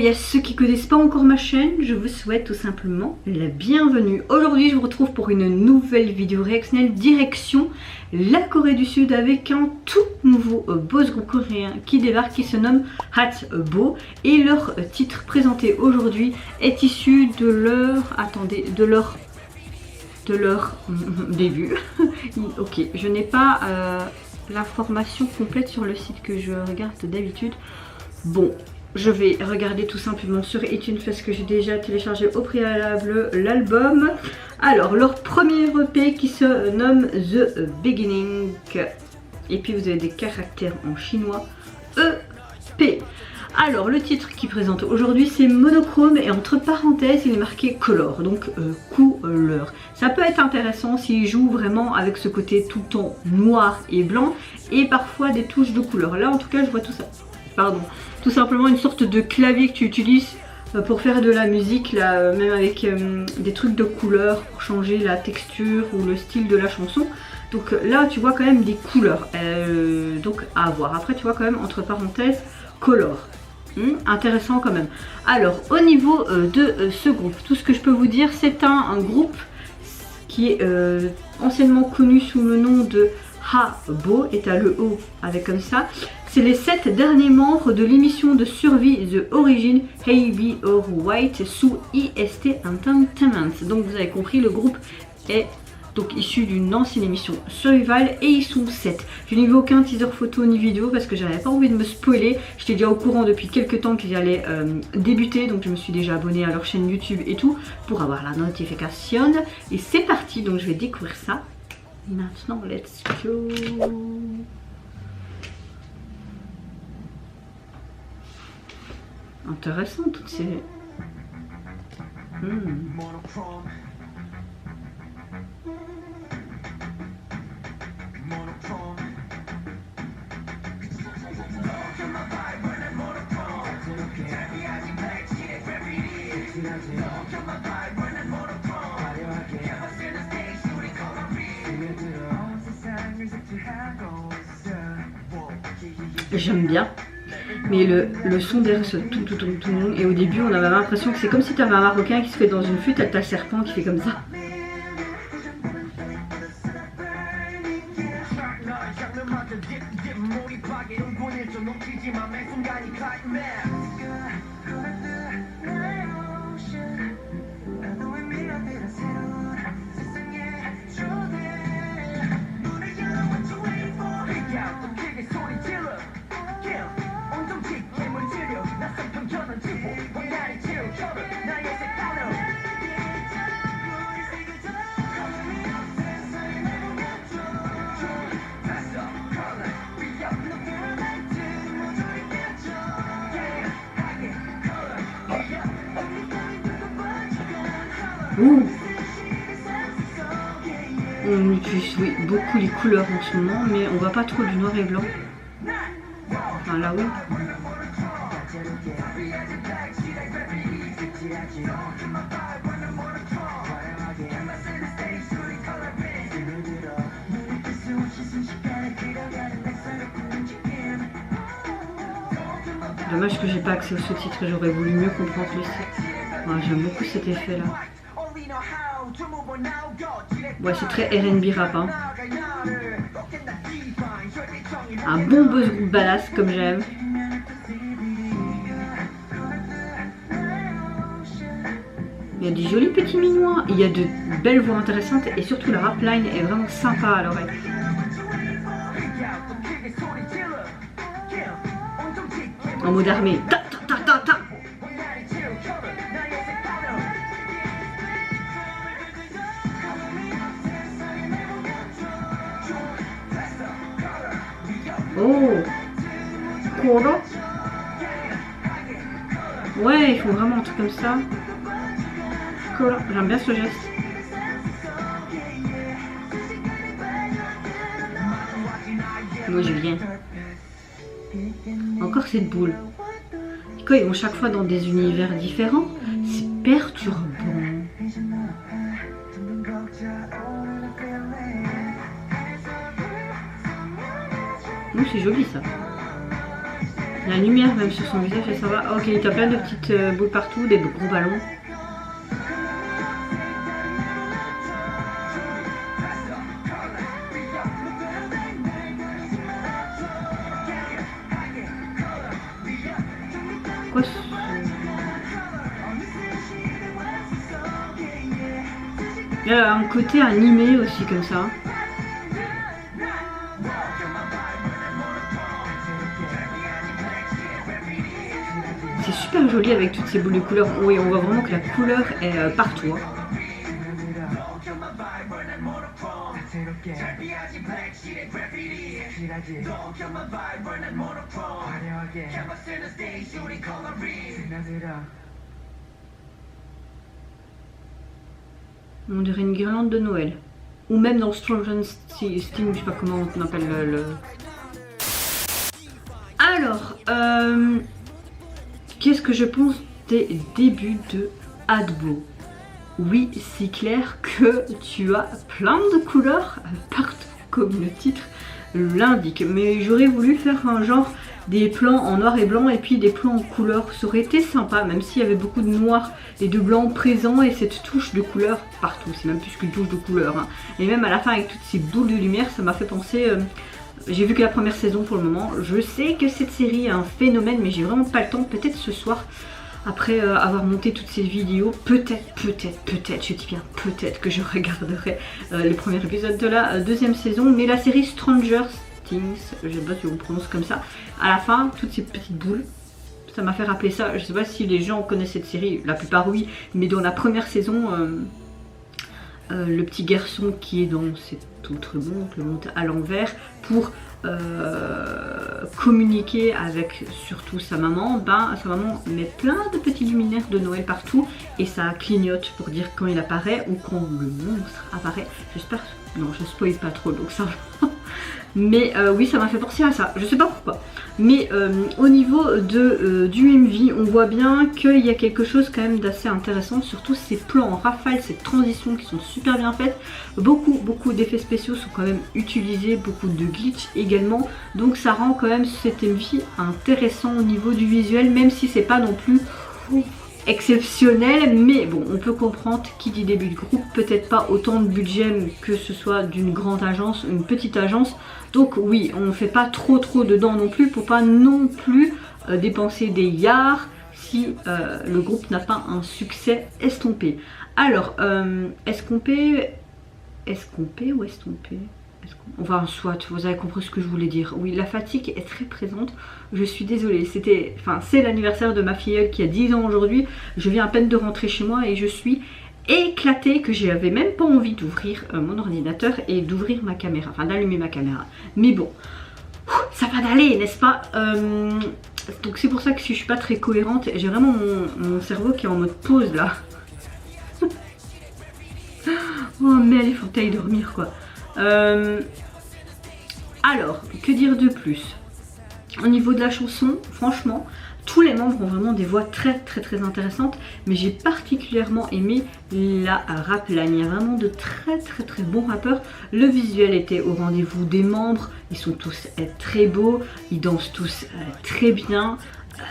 et à ceux qui ne connaissent pas encore ma chaîne, je vous souhaite tout simplement la bienvenue. Aujourd'hui je vous retrouve pour une nouvelle vidéo réactionnelle direction la Corée du Sud avec un tout nouveau boys group coréen qui débarque, qui se nomme Hatbo, et leur titre présenté aujourd'hui est issu de leur... attendez, de leur début. Ok, je n'ai pas l'information complète sur le site que je regarde d'habitude. Bon, je vais regarder tout simplement sur iTunes parce que j'ai déjà téléchargé au préalable l'album. Alors, leur premier EP qui se nomme The Beginning. Et puis vous avez des caractères en chinois EP. Alors, le titre qui présente aujourd'hui c'est Monochrome et entre parenthèses il est marqué Color, donc couleur. Ça peut être intéressant s'il joue vraiment avec ce côté tout le temps noir et blanc et parfois des touches de couleur. Là en tout cas je vois tout ça. Pardon, tout simplement une sorte de clavier que tu utilises pour faire de la musique, là, même avec des trucs de couleur pour changer la texture ou le style de la chanson. Donc là tu vois quand même des couleurs, donc à voir. Après tu vois quand même entre parenthèses Color. Intéressant quand même. Alors au niveau de ce groupe, tout ce que je peux vous dire, c'est un groupe qui est anciennement connu sous le nom de Hatbo, et à le O avec comme ça. C'est les 7 derniers membres de l'émission de survie The Origin Heavy or White sous IST Entertainment. Donc vous avez compris, le groupe est donc issu d'une ancienne émission Survival et ils sont 7. Je n'ai vu aucun teaser photo ni vidéo parce que j'avais pas envie de me spoiler. J'étais déjà au courant depuis quelques temps qu'ils allaient débuter, donc je me suis déjà abonnée à leur chaîne YouTube et tout pour avoir la notification. Et c'est parti, donc je vais découvrir ça. Maintenant, let's go. Intéressant toutes ces... J'aime bien, mais le son derrière ce tout et au début on avait l'impression que c'est comme si tu avais un Marocain qui se fait dans une flûte avec ta serpent qui fait comme ça. Ouh. On utilise beaucoup les couleurs en ce moment, mais on voit pas trop du noir et blanc. Enfin là oui. Dommage que j'ai pas accès au sous-titre, j'aurais voulu mieux comprendre le site. Ouais, j'aime beaucoup cet effet là. Ouais, c'est très R&B rap, hein. Un bon buzz group badass comme j'aime. Il y a des jolis petits minois, il y a de belles voix intéressantes et surtout la rap line est vraiment sympa à l'oreille. En mode armé. Ta ta ta ta ta. Oh, Koro. Ouais, ils font vraiment un truc comme ça. Koro, j'aime bien ce geste. Moi je viens. Encore cette boule. Quand ils vont chaque fois dans des univers différents, c'est perturbant. Non, c'est joli ça. La lumière même sur son visage et ça va. Ok, t'as plein de petites boules partout, des gros ballons. Quoi ce... Il y a un côté animé aussi comme ça. C'est super joli avec toutes ces boules de couleurs. Oui, on voit vraiment que la couleur est partout. Hein. On dirait une guirlande de Noël. Ou même dans Stranger Things, je sais pas comment on appelle le... Alors, qu'est-ce que je pense des débuts de Adbo? Oui, c'est clair que tu as plein de couleurs partout, comme le titre l'indique. Mais j'aurais voulu faire un genre des plans en noir et blanc et puis des plans en couleur. Ça aurait été sympa, même s'il y avait beaucoup de noir et de blanc présents et cette touche de couleur partout. C'est même plus qu'une touche de couleur. Hein. Et même à la fin avec toutes ces boules de lumière, ça m'a fait penser... j'ai vu que la première saison pour le moment. Je sais que cette série est un phénomène, mais j'ai vraiment pas le temps. Peut-être ce soir, après avoir monté toutes ces vidéos, peut-être, je dis bien peut-être que je regarderai les premiers épisodes de la deuxième saison. Mais la série Stranger Things, je sais pas si on prononce comme ça, à la fin, toutes ces petites boules, ça m'a fait rappeler ça. Je sais pas si les gens connaissent cette série, la plupart oui, mais dans la première saison, le petit garçon qui est dans cette autre monde, le monde à l'envers, pour communiquer avec surtout sa maman, sa maman met plein de petits luminaires de Noël partout et ça clignote pour dire quand il apparaît ou quand le monstre apparaît. J'espère, non je spoil pas trop donc ça va. Mais oui, ça m'a fait penser à ça, je sais pas pourquoi. Mais au niveau du MV, on voit bien qu'il y a quelque chose quand même d'assez intéressant, surtout ces plans en rafale, ces transitions qui sont super bien faites. Beaucoup d'effets spéciaux sont quand même utilisés, beaucoup de glitch également. Donc ça rend quand même cet MV intéressant au niveau du visuel, même si c'est pas non plus exceptionnel, mais bon, on peut comprendre qui dit début de groupe, peut-être pas autant de budget que ce soit d'une grande agence, une petite agence. Donc oui, on ne fait pas trop dedans non plus pour pas non plus dépenser des yards si le groupe n'a pas un succès estompé. Alors, escompé ou estompé? Enfin, soit, vous avez compris ce que je voulais dire. Oui, la fatigue est très présente. Je suis désolée. C'est l'anniversaire de ma filleule qui a 10 ans aujourd'hui. Je viens à peine de rentrer chez moi et je suis éclatée que j'avais même pas envie d'ouvrir mon ordinateur et d'ouvrir ma caméra. Enfin, d'allumer ma caméra. Mais bon, ça va d'aller, n'est-ce pas? Donc c'est pour ça que si je suis pas très cohérente, j'ai vraiment mon cerveau qui est en mode pause là. Oh, mais allez, faut que t'ailles dormir quoi. Alors, que dire de plus? Au niveau de la chanson, franchement, tous les membres ont vraiment des voix très intéressantes, mais j'ai particulièrement aimé la rapline. Il y a vraiment de très bons rappeurs. Le visuel était au rendez-vous des membres, ils sont tous très beaux, ils dansent tous très bien.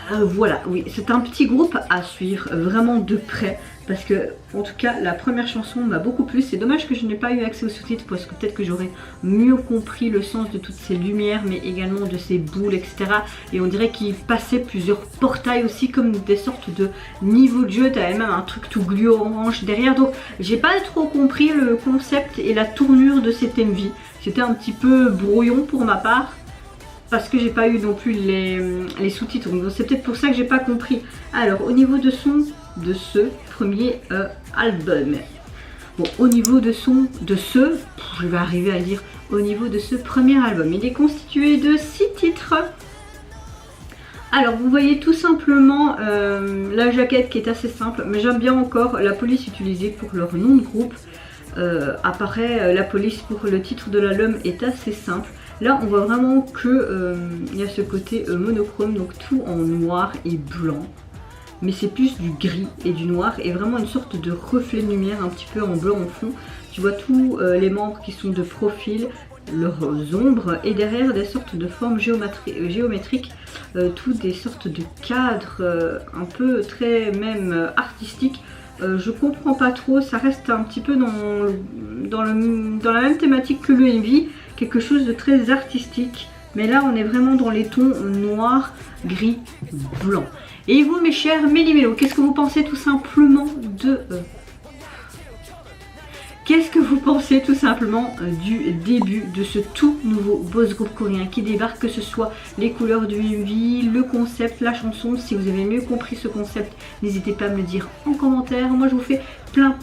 Voilà, oui, c'est un petit groupe à suivre vraiment de près parce que en tout cas la première chanson m'a beaucoup plu. C'est dommage que je n'ai pas eu accès aux sous-titres parce que peut-être que j'aurais mieux compris le sens de toutes ces lumières mais également de ces boules etc. Et on dirait qu'il passait plusieurs portails aussi comme des sortes de niveaux de jeu. T'avais même un truc tout glu orange derrière, donc j'ai pas trop compris le concept et la tournure de cet MV. C'était un petit peu brouillon pour ma part parce que j'ai pas eu non plus les sous-titres, donc c'est peut-être pour ça que j'ai pas compris. Alors au niveau de son de ce premier album, bon au niveau de son de ce, je vais arriver à dire au niveau de ce premier album, il est constitué de 6 titres. Alors vous voyez tout simplement la jaquette qui est assez simple, mais j'aime bien encore la police utilisée pour leur nom de groupe. Apparaît la police pour le titre de l'album est assez simple. Là on voit vraiment que il y a ce côté monochrome, donc tout en noir et blanc. Mais c'est plus du gris et du noir et vraiment une sorte de reflet de lumière un petit peu en blanc au fond. Tu vois tous les membres qui sont de profil, leurs ombres et derrière des sortes de formes géométriques toutes des sortes de cadres un peu très même artistiques. Je comprends pas trop, ça reste un petit peu dans la même thématique que le Envy, quelque chose de très artistique. Mais là on est vraiment dans les tons noir, gris, blanc. Et vous mes chers Méli-Mélo, qu'est-ce que vous pensez tout simplement de... Qu'est-ce que vous pensez tout simplement du début de ce tout nouveau boss group coréen qui débarque, que ce soit les couleurs du MV, le concept, la chanson. Si vous avez mieux compris ce concept, n'hésitez pas à me le dire en commentaire. Moi je vous fais plein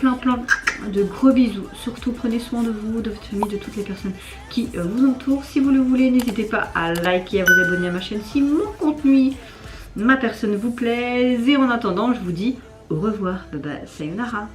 de gros bisous. Surtout prenez soin de vous, de votre famille, de toutes les personnes qui vous entourent. Si vous le voulez, n'hésitez pas à liker et à vous abonner à ma chaîne si mon contenu, ma personne vous plaise. Et en attendant, je vous dis au revoir, bye bye, sayonara.